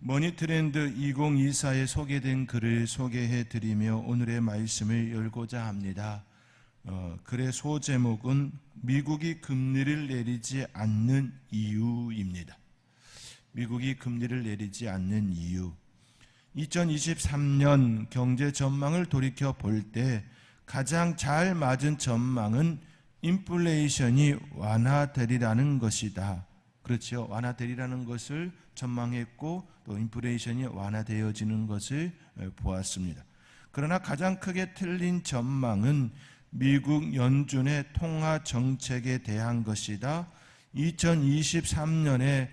머니트렌드 2024에 소개된 글을 소개해드리며 오늘의 말씀을 열고자 합니다. 글의 소제목은 미국이 금리를 내리지 않는 이유입니다. 미국이 금리를 내리지 않는 이유. 2023년 경제 전망을 돌이켜 볼 때 가장 잘 맞은 전망은 인플레이션이 완화되리라는 것이다. 그렇죠. 완화되리라는 것을 전망했고 또 인플레이션이 완화되어지는 것을 보았습니다. 그러나 가장 크게 틀린 전망은 미국 연준의 통화 정책에 대한 것이다. 2023년에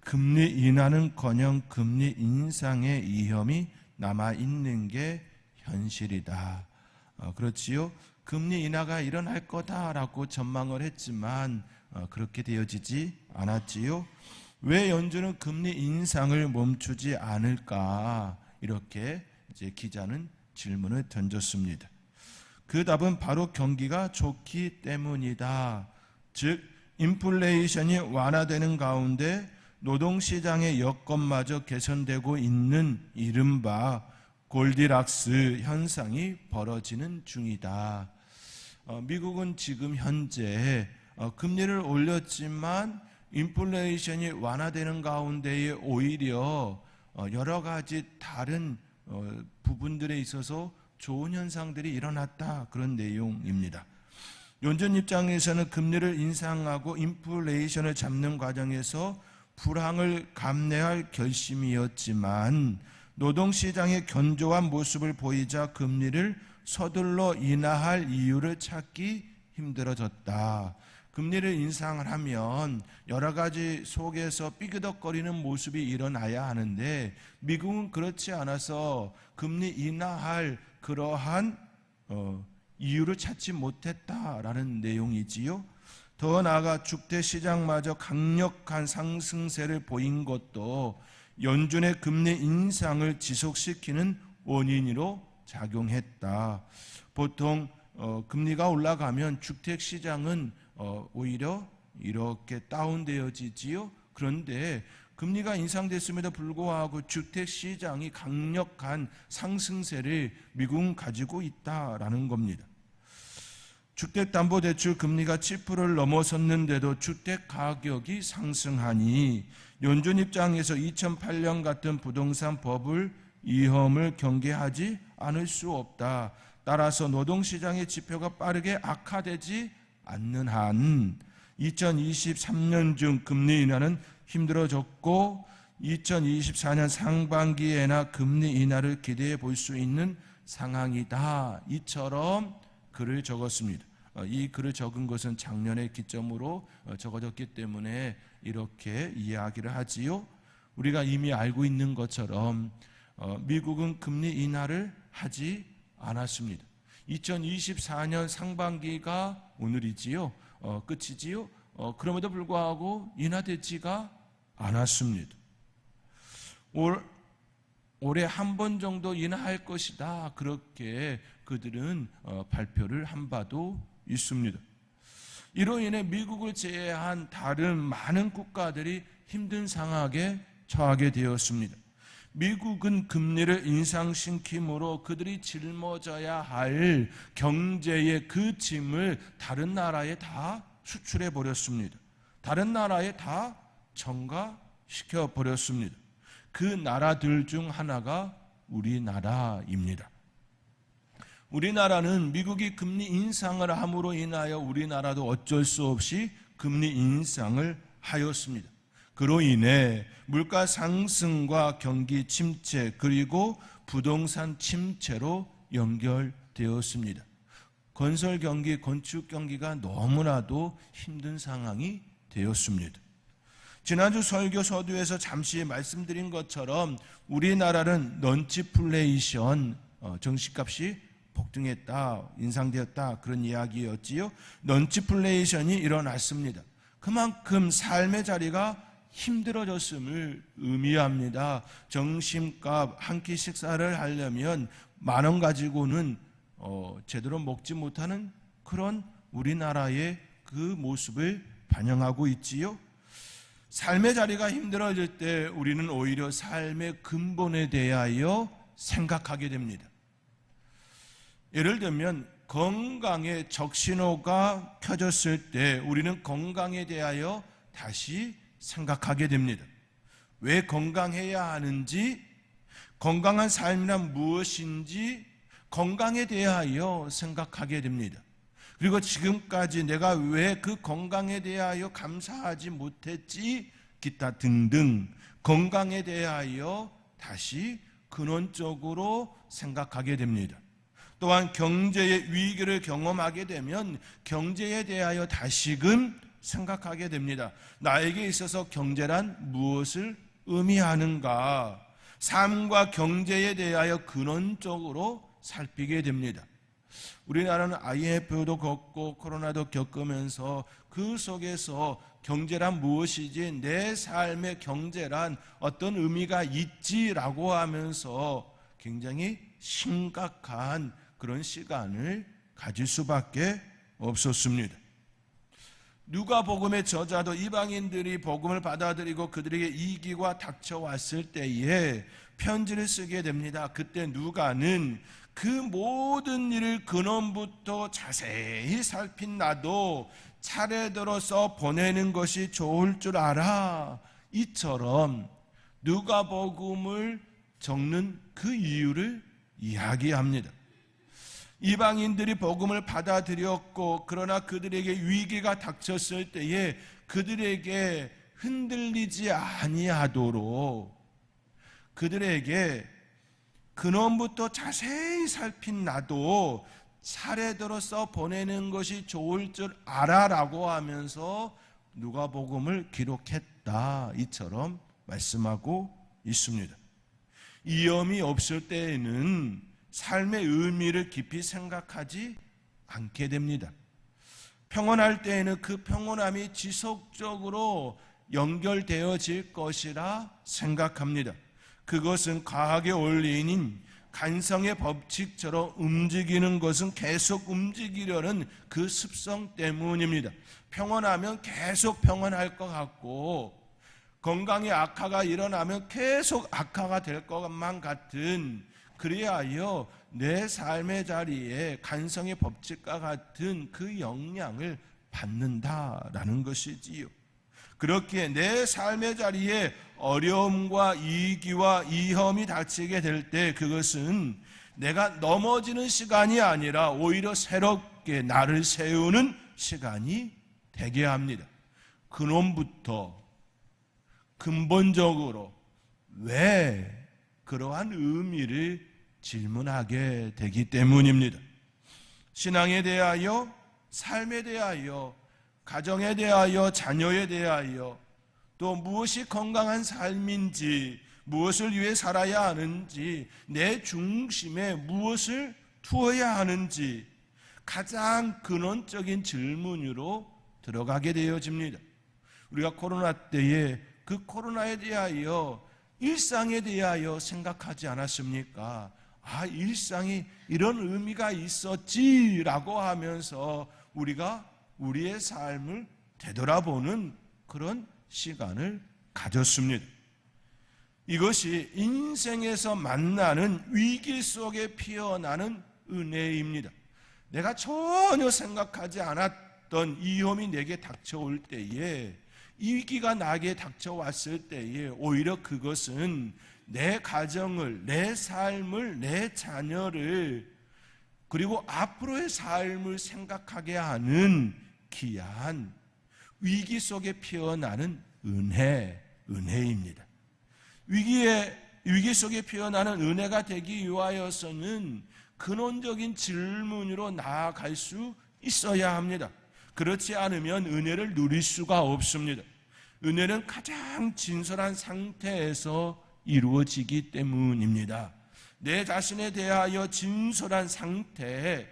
금리 인하는커녕 금리 인상의 위험이 남아있는 게 현실이다. 그렇지요. 금리 인하가 일어날 거다라고 전망을 했지만 그렇게 되어지지 않았지요. 왜 연준은 금리 인상을 멈추지 않을까? 이렇게 이제 기자는 질문을 던졌습니다. 그 답은 바로 경기가 좋기 때문이다. 즉 인플레이션이 완화되는 가운데 노동시장의 여건마저 개선되고 있는 이른바 골디락스 현상이 벌어지는 중이다. 미국은 지금 현재 금리를 올렸지만 인플레이션이 완화되는 가운데에 오히려 여러 가지 다른 부분들에 있어서 좋은 현상들이 일어났다. 그런 내용입니다. 연준 입장에서는 금리를 인상하고 인플레이션을 잡는 과정에서 불황을 감내할 결심이었지만 노동시장의 견조한 모습을 보이자 금리를 서둘러 인하할 이유를 찾기 힘들어졌다. 금리를 인상을 하면 여러 가지 속에서 삐그덕거리는 모습이 일어나야 하는데 미국은 그렇지 않아서 금리 인하할 그러한 이유를 찾지 못했다라는 내용이지요. 더 나아가 주택시장마저 강력한 상승세를 보인 것도 연준의 금리 인상을 지속시키는 원인으로 작용했다. 보통 금리가 올라가면 주택시장은 오히려 이렇게 다운되어지지요. 그런데 금리가 인상됐음에도 불구하고 주택시장이 강력한 상승세를 미국은 가지고 있다라는 겁니다. 주택담보대출 금리가 7%를 넘어섰는데도 주택가격이 상승하니 연준 입장에서 2008년 같은 부동산 버블 위험을 경계하지 않을 수 없다. 따라서 노동시장의 지표가 빠르게 악화되지 않는 한 2023년 중 금리 인하는 힘들어졌고 2024년 상반기에나 금리 인하를 기대해 볼 수 있는 상황이다. 이처럼 글을 적었습니다. 이 글을 적은 것은 작년에 기점으로 적어졌기 때문에 이렇게 이야기를 하지요. 우리가 이미 알고 있는 것처럼 미국은 금리 인하를 하지 않았습니다. 2024년 상반기가 오늘이지요. 끝이지요. 그럼에도 불구하고 인하되지가 않았습니다. 올해 한 번 정도 인하할 것이다. 그렇게 그들은 발표를 한 바도 있습니다. 이로 인해 미국을 제외한 다른 많은 국가들이 힘든 상황에 처하게 되었습니다. 미국은 금리를 인상시킴으로 그들이 짊어져야 할 경제의 그 짐을 다른 나라에 다 수출해 버렸습니다. 다른 나라에 다 전가시켜 버렸습니다. 그 나라들 중 하나가 우리나라입니다. 우리나라는 미국이 금리 인상을 함으로 인하여 우리나라도 어쩔 수 없이 금리 인상을 하였습니다. 그로 인해 물가 상승과 경기 침체 그리고 부동산 침체로 연결되었습니다. 건설 경기, 건축 경기가 너무나도 힘든 상황이 되었습니다. 지난주 설교 서두에서 잠시 말씀드린 것처럼 우리나라는 넌치플레이션, 정식값이 폭등했다, 인상되었다 그런 이야기였지요. 넌치플레이션이 일어났습니다. 그만큼 삶의 자리가 힘들어졌음을 의미합니다. 점심값 한 끼 식사를 하려면 10,000원 가지고는 제대로 먹지 못하는 그런 우리나라의 그 모습을 반영하고 있지요. 삶의 자리가 힘들어질 때 우리는 오히려 삶의 근본에 대하여 생각하게 됩니다. 예를 들면 건강의 적신호가 켜졌을 때 우리는 건강에 대하여 다시 생각하게 됩니다. 왜 건강해야 하는지, 건강한 삶이란 무엇인지 건강에 대하여 생각하게 됩니다. 그리고 지금까지 내가 왜 그 건강에 대하여 감사하지 못했지, 기타 등등 건강에 대하여 다시 근원적으로 생각하게 됩니다. 또한 경제의 위기를 경험하게 되면 경제에 대하여 다시금 생각하게 됩니다. 나에게 있어서 경제란 무엇을 의미하는가? 삶과 경제에 대하여 근원적으로 살피게 됩니다. 우리나라는 IMF도 겪고 코로나도 겪으면서 그 속에서 경제란 무엇이지, 내 삶의 경제란 어떤 의미가 있지라고 하면서 굉장히 심각한 그런 시간을 가질 수밖에 없었습니다. 누가복음의 저자도 이방인들이 복음을 받아들이고 그들에게 위기가 닥쳐왔을 때에 편지를 쓰게 됩니다. 그때 누가는 그 모든 일을 근원부터 자세히 살핀 나도 차례대로 써 보내는 것이 좋을 줄 알아. 이처럼 누가복음을 적는 그 이유를 이야기합니다. 이방인들이 복음을 받아들였고 그러나 그들에게 위기가 닥쳤을 때에 그들에게 흔들리지 아니하도록 그들에게 근원부터 자세히 살핀 나도 차례대로 써 보내는 것이 좋을 줄 알아라고 하면서 누가복음을 기록했다, 이처럼 말씀하고 있습니다. 위험이 없을 때에는 삶의 의미를 깊이 생각하지 않게 됩니다. 평온할 때에는 그 평온함이 지속적으로 연결되어질 것이라 생각합니다. 그것은 과학의 원리인 간성의 법칙처럼 움직이는 것은 계속 움직이려는 그 습성 때문입니다. 평온하면 계속 평온할 것 같고 건강에 악화가 일어나면 계속 악화가 될 것만 같은, 그리하여 내 삶의 자리에 간성의 법칙과 같은 그 영향을 받는다라는 것이지요. 그렇기에 내 삶의 자리에 어려움과 위기와 위험이 닥치게 될 때 그것은 내가 넘어지는 시간이 아니라 오히려 새롭게 나를 세우는 시간이 되게 합니다. 근원부터 근본적으로 왜 그러한 의미를 질문하게 되기 때문입니다. 신앙에 대하여, 삶에 대하여, 가정에 대하여, 자녀에 대하여, 또 무엇이 건강한 삶인지, 무엇을 위해 살아야 하는지, 내 중심에 무엇을 두어야 하는지 가장 근원적인 질문으로 들어가게 되어집니다. 우리가 코로나 때에 그 코로나에 대하여, 일상에 대하여 생각하지 않았습니까? 아, 일상이 이런 의미가 있었지라고 하면서 우리가 우리의 삶을 되돌아보는 그런 시간을 가졌습니다. 이것이 인생에서 만나는 위기 속에 피어나는 은혜입니다. 내가 전혀 생각하지 않았던 위험이 내게 닥쳐올 때에, 위기가 나에게 닥쳐왔을 때에 오히려 그것은 내 가정을, 내 삶을, 내 자녀를, 그리고 앞으로의 삶을 생각하게 하는 귀한 위기 속에 피어나는 은혜입니다. 위기 속에 피어나는 은혜가 되기 위하여서는 근원적인 질문으로 나아갈 수 있어야 합니다. 그렇지 않으면 은혜를 누릴 수가 없습니다. 은혜는 가장 진솔한 상태에서 이루어지기 때문입니다. 내 자신에 대하여 진솔한 상태에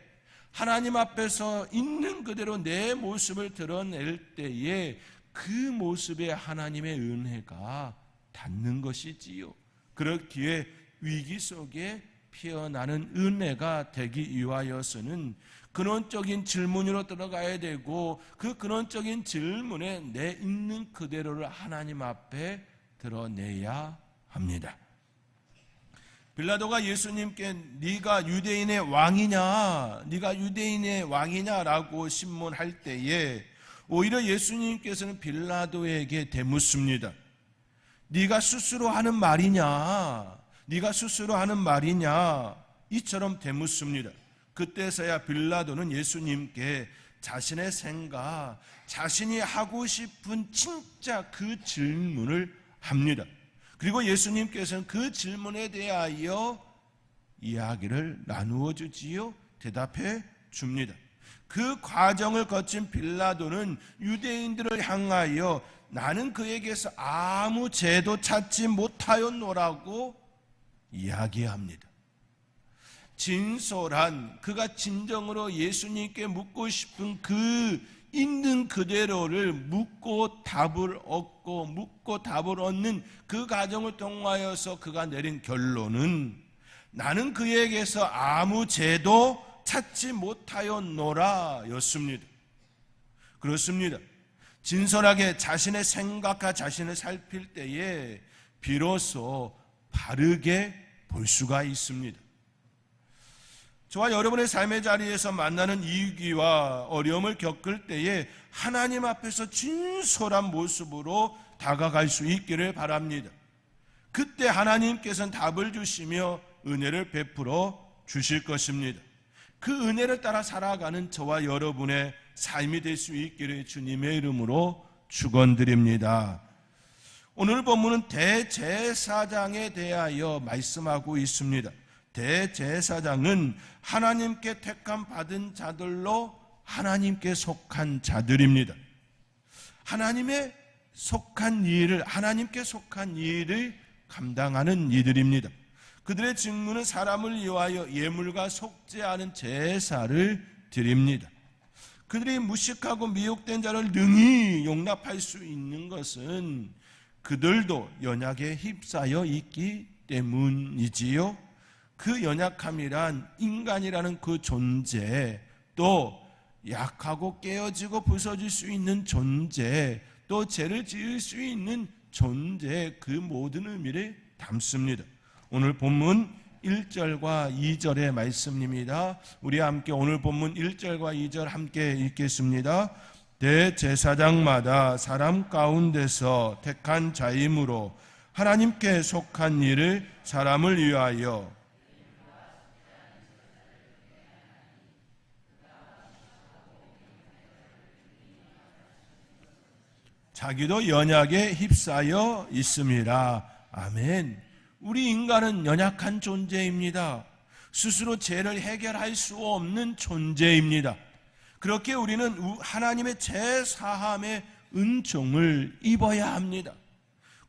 하나님 앞에서 있는 그대로 내 모습을 드러낼 때에 그 모습에 하나님의 은혜가 닿는 것이지요. 그렇기에 위기 속에 피어나는 은혜가 되기 위하여서는 근원적인 질문으로 들어가야 되고, 그 근원적인 질문에 내 있는 그대로를 하나님 앞에 드러내야 합니다. 빌라도가 예수님께 네가 유대인의 왕이냐, 네가 유대인의 왕이냐라고 신문할 때에 오히려 예수님께서는 빌라도에게 대묻습니다. 네가 스스로 하는 말이냐, 네가 스스로 하는 말이냐, 이처럼 대묻습니다. 그때서야 빌라도는 예수님께 자신의 생각, 자신이 하고 싶은 진짜 그 질문을 합니다. 그리고 예수님께서는 그 질문에 대하여 이야기를 나누어 주지요, 대답해 줍니다. 그 과정을 거친 빌라도는 유대인들을 향하여 나는 그에게서 아무 죄도 찾지 못하였노라고 이야기합니다. 진솔한, 그가 진정으로 예수님께 묻고 싶은 그 있는 그대로를 묻고 답을 얻고 묻고 답을 얻는 그 과정을 통하여서 그가 내린 결론은 나는 그에게서 아무 죄도 찾지 못하였노라 였습니다. 그렇습니다. 진솔하게 자신의 생각과 자신을 살필 때에 비로소 바르게 볼 수가 있습니다. 저와 여러분의 삶의 자리에서 만나는 위기와 어려움을 겪을 때에 하나님 앞에서 진솔한 모습으로 다가갈 수 있기를 바랍니다. 그때 하나님께서는 답을 주시며 은혜를 베풀어 주실 것입니다. 그 은혜를 따라 살아가는 저와 여러분의 삶이 될 수 있기를 주님의 이름으로 축원드립니다. 오늘 본문은 대제사장에 대하여 말씀하고 있습니다. 대제사장은 하나님께 택함 받은 자들로 하나님께 속한 자들입니다. 하나님께 속한 일을 감당하는 이들입니다. 그들의 직무는 사람을 위하여 예물과 속죄하는 제사를 드립니다. 그들이 무식하고 미혹된 자를 능히 용납할 수 있는 것은 그들도 연약에 휩싸여 있기 때문이지요. 그 연약함이란 인간이라는 그 존재, 또 약하고 깨어지고 부서질 수 있는 존재, 또 죄를 지을 수 있는 존재, 그 모든 의미를 담습니다. 오늘 본문 1절과 2절의 말씀입니다. 우리 함께 오늘 본문 1절과 2절 함께 읽겠습니다. 대제사장마다 사람 가운데서 택한 자이므로 하나님께 속한 일을 사람을 위하여 자기도 연약에 휩싸여 있습니다. 아멘. 우리 인간은 연약한 존재입니다. 스스로 죄를 해결할 수 없는 존재입니다. 그렇게 우리는 하나님의 제사함의 은총을 입어야 합니다.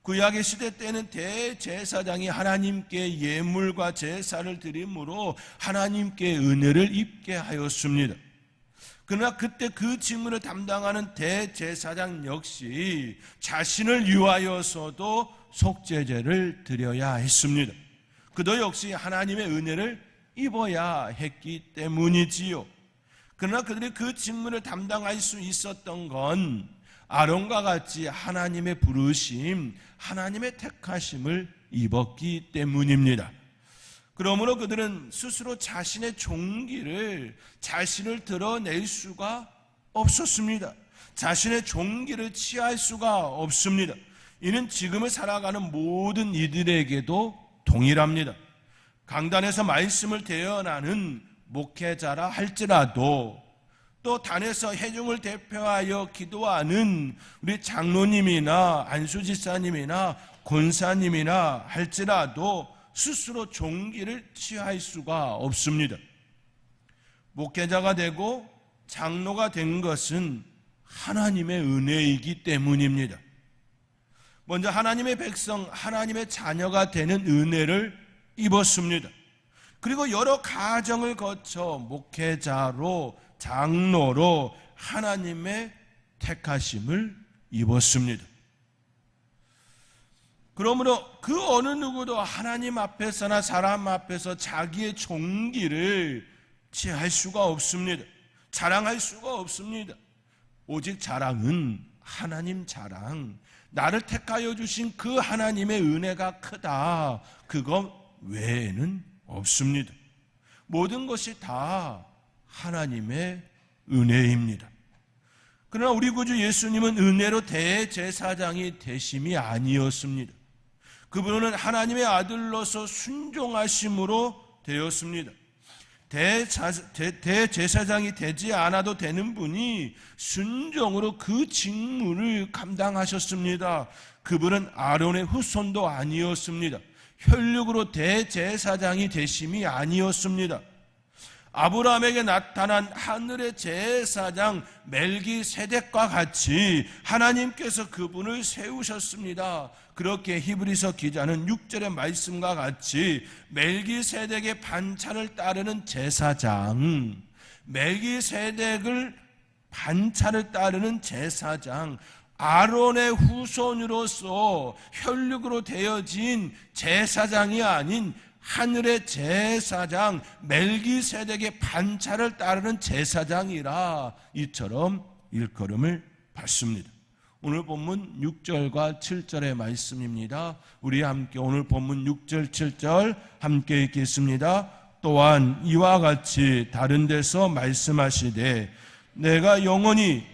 구약의 시대 때는 대제사장이 하나님께 예물과 제사를 드림으로 하나님께 은혜를 입게 하였습니다. 그러나 그때 그 직무를 담당하는 대제사장 역시 자신을 위하여서도 속죄제를 드려야 했습니다. 그도 역시 하나님의 은혜를 입어야 했기 때문이지요. 그러나 그들이 그 직무를 담당할 수 있었던 건 아론과 같이 하나님의 부르심, 하나님의 택하심을 입었기 때문입니다. 그러므로 그들은 스스로 자신의 종기를 자신을 드러낼 수가 없었습니다. 자신의 종기를 취할 수가 없습니다. 이는 지금을 살아가는 모든 이들에게도 동일합니다. 강단에서 말씀을 대언하는 목회자라 할지라도, 또 단에서 회중을 대표하여 기도하는 우리 장로님이나 안수지사님이나 권사님이나 할지라도 스스로 종기를 취할 수가 없습니다. 목회자가 되고 장로가 된 것은 하나님의 은혜이기 때문입니다. 먼저 하나님의 백성, 하나님의 자녀가 되는 은혜를 입었습니다. 그리고 여러 과정을 거쳐 목회자로, 장로로 하나님의 택하심을 입었습니다. 그러므로 그 어느 누구도 하나님 앞에서나 사람 앞에서 자기의 종기를 취할 수가 없습니다. 자랑할 수가 없습니다. 오직 자랑은 하나님 자랑, 나를 택하여 주신 그 하나님의 은혜가 크다, 그거 외에는 없습니다. 모든 것이 다 하나님의 은혜입니다. 그러나 우리 구주 예수님은 은혜로 대제사장이 되심이 아니었습니다. 그분은 하나님의 아들로서 순종하심으로 되었습니다. 대제사장이 되지 않아도 되는 분이 순종으로 그 직무를 감당하셨습니다. 그분은 아론의 후손도 아니었습니다. 혈육으로 대제사장이 되심이 아니었습니다. 아브라함에게 나타난 하늘의 제사장 멜기세덱과 같이 하나님께서 그분을 세우셨습니다. 그렇게 히브리서 기자는 6절의 말씀과 같이 멜기세덱의 반차를 따르는 제사장, 멜기세덱을 반차를 따르는 제사장, 아론의 후손으로서 혈육으로 되어진 제사장이 아닌 하늘의 제사장 멜기세덱의 반차를 따르는 제사장이라 이처럼 일컬음을 받습니다. 오늘 본문 6절과 7절의 말씀입니다. 우리 함께 오늘 본문 6절 7절 함께 읽겠습니다. 또한 이와 같이 다른 데서 말씀하시되 내가 영원히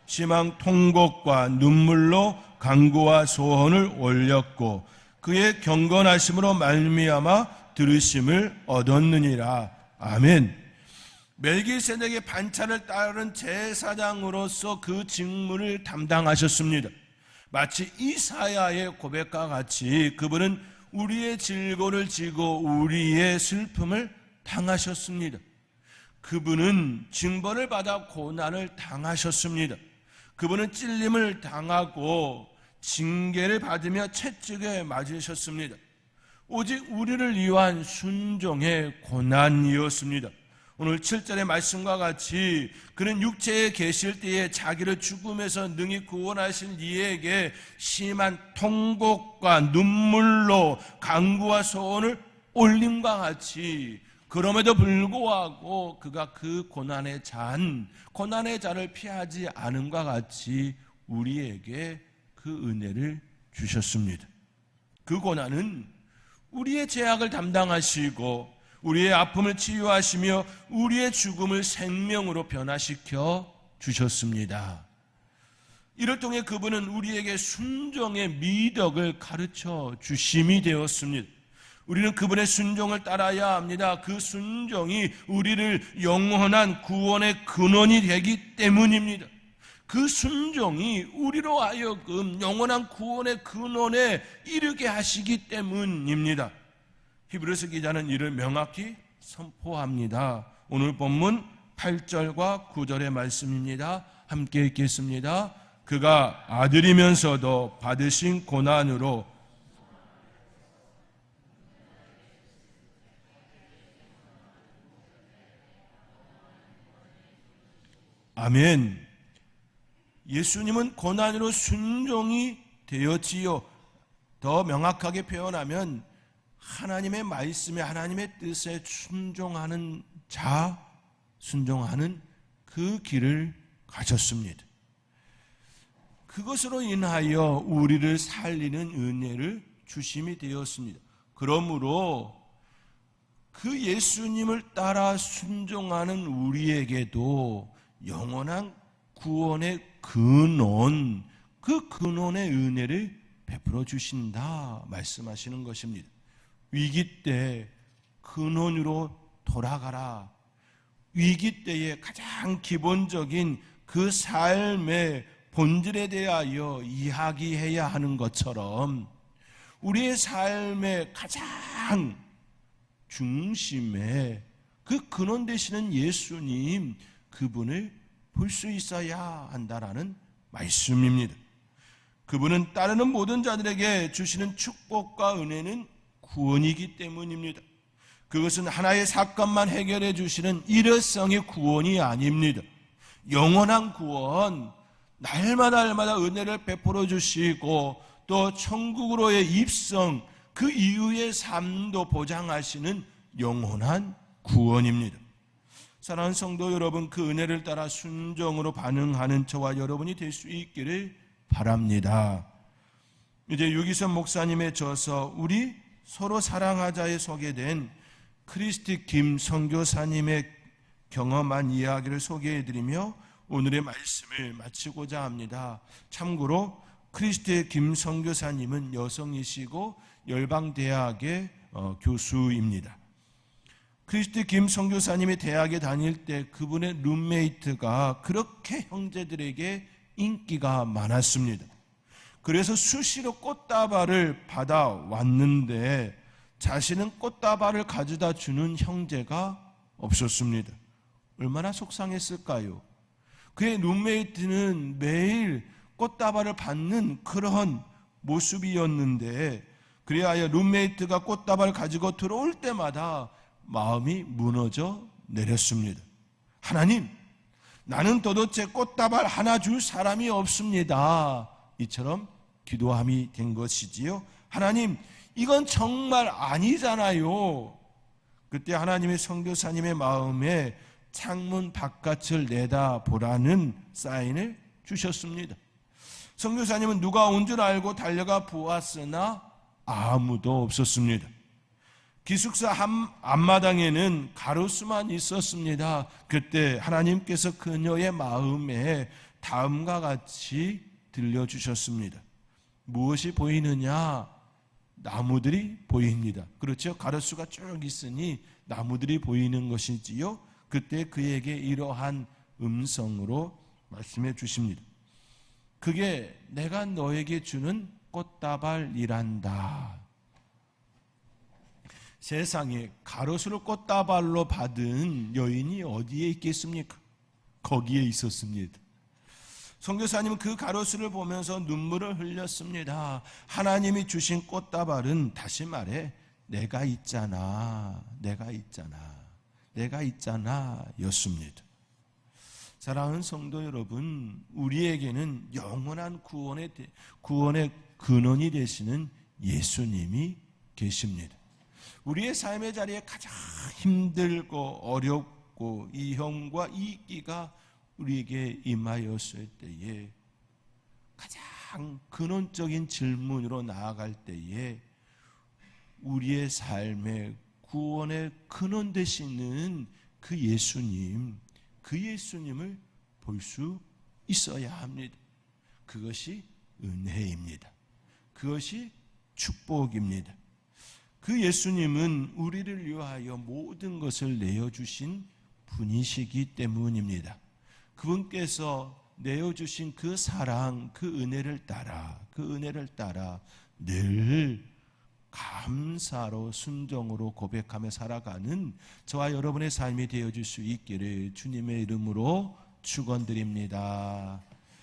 심한 통곡과 눈물로 간구와 소원을 올렸고 그의 경건하심으로 말미암아 들으심을 얻었느니라. 아멘. 멜기세덱의 반차를 따른 제사장으로서 그 직무를 담당하셨습니다. 마치 이사야의 고백과 같이 그분은 우리의 질고를 지고 우리의 슬픔을 당하셨습니다. 그분은 징벌을 받아 고난을 당하셨습니다. 그분은 찔림을 당하고 징계를 받으며 채찍에 맞으셨습니다. 오직 우리를 위한 순종의 고난이었습니다. 오늘 7절의 말씀과 같이 그는 육체에 계실 때에 자기를 죽음에서 능히 구원하신 이에게 심한 통곡과 눈물로 간구와 소원을 올림과 같이 그럼에도 불구하고 그가 그 고난의 자를 피하지 않음과 같이 우리에게 그 은혜를 주셨습니다. 그 고난은 우리의 죄악을 담당하시고 우리의 아픔을 치유하시며 우리의 죽음을 생명으로 변화시켜 주셨습니다. 이를 통해 그분은 우리에게 순종의 미덕을 가르쳐 주심이 되었습니다. 우리는 그분의 순종을 따라야 합니다. 그 순종이 우리를 영원한 구원의 근원이 되기 때문입니다. 그 순종이 우리로 하여금 영원한 구원의 근원에 이르게 하시기 때문입니다. 히브리서 기자는 이를 명확히 선포합니다. 오늘 본문 8절과 9절의 말씀입니다. 함께 읽겠습니다. 그가 아들이면서도 받으신 고난으로 아멘. 예수님은 고난으로 순종이 되었지요. 더 명확하게 표현하면 하나님의 말씀에 하나님의 뜻에 순종하는 그 길을 가셨습니다. 그것으로 인하여 우리를 살리는 은혜를 주심이 되었습니다. 그러므로 그 예수님을 따라 순종하는 우리에게도 영원한 구원의 근원, 그 근원의 은혜를 베풀어 주신다 말씀하시는 것입니다. 위기 때 근원으로 돌아가라. 위기 때의 가장 기본적인 그 삶의 본질에 대하여 이야기해야 하는 것처럼 우리의 삶의 가장 중심에 그 근원 되시는 예수님, 그분을 볼 수 있어야 한다라는 말씀입니다. 그분은 따르는 모든 자들에게 주시는 축복과 은혜는 구원이기 때문입니다. 그것은 하나의 사건만 해결해 주시는 일회성의 구원이 아닙니다. 영원한 구원, 날마다 은혜를 베풀어 주시고 또 천국으로의 입성, 그 이후의 삶도 보장하시는 영원한 구원입니다. 사랑하는 성도 여러분, 그 은혜를 따라 순종으로 반응하는 저와 여러분이 될 수 있기를 바랍니다. 이제 유기선 목사님의 저서 우리 서로 사랑하자에 소개된 크리스티 김 선교사님의 경험한 이야기를 소개해드리며 오늘의 말씀을 마치고자 합니다. 참고로 크리스티 김 선교사님은 여성이시고 열방대학의 교수입니다. 크리스티 김 선교사님이 대학에 다닐 때 그분의 룸메이트가 그렇게 형제들에게 인기가 많았습니다. 그래서 수시로 꽃다발을 받아왔는데 자신은 꽃다발을 가져다 주는 형제가 없었습니다. 얼마나 속상했을까요? 그의 룸메이트는 매일 꽃다발을 받는 그런 모습이었는데 그래야 룸메이트가 꽃다발을 가지고 들어올 때마다 마음이 무너져 내렸습니다. 하나님, 나는 도대체 꽃다발 하나 줄 사람이 없습니다. 이처럼 기도함이 된 것이지요. 하나님, 이건 정말 아니잖아요. 그때 하나님의 선교사님의 마음에 창문 바깥을 내다보라는 사인을 주셨습니다. 선교사님은 누가 온 줄 알고 달려가 보았으나 아무도 없었습니다. 기숙사 앞마당에는 가로수만 있었습니다. 그때 하나님께서 그녀의 마음에 다음과 같이 들려주셨습니다. 무엇이 보이느냐? 나무들이 보입니다. 그렇죠? 가로수가 쭉 있으니 나무들이 보이는 것이지요. 그때 그에게 이러한 음성으로 말씀해 주십니다. 그게 내가 너에게 주는 꽃다발이란다. 세상에 가로수를 꽃다발로 받은 여인이 어디에 있겠습니까? 거기에 있었습니다. 선교사님은 그 가로수를 보면서 눈물을 흘렸습니다. 하나님이 주신 꽃다발은 다시 말해 내가 있잖아 였습니다. 사랑하는 성도 여러분, 우리에게는 영원한 구원의 근원이 되시는 예수님이 계십니다. 우리의 삶의 자리에 가장 힘들고 어렵고 이형과 이기가 우리에게 임하였을 때에 가장 근원적인 질문으로 나아갈 때에 우리의 삶의 구원의 근원 되시는 그 예수님을 볼 수 있어야 합니다. 그것이 은혜입니다. 그것이 축복입니다. 그 예수님은 우리를 위하여 모든 것을 내어주신 분이시기 때문입니다. 그분께서 내어주신 그 사랑, 그 은혜를 따라 늘 감사로 순종으로 고백하며 살아가는 저와 여러분의 삶이 되어줄 수 있기를 주님의 이름으로 축원드립니다.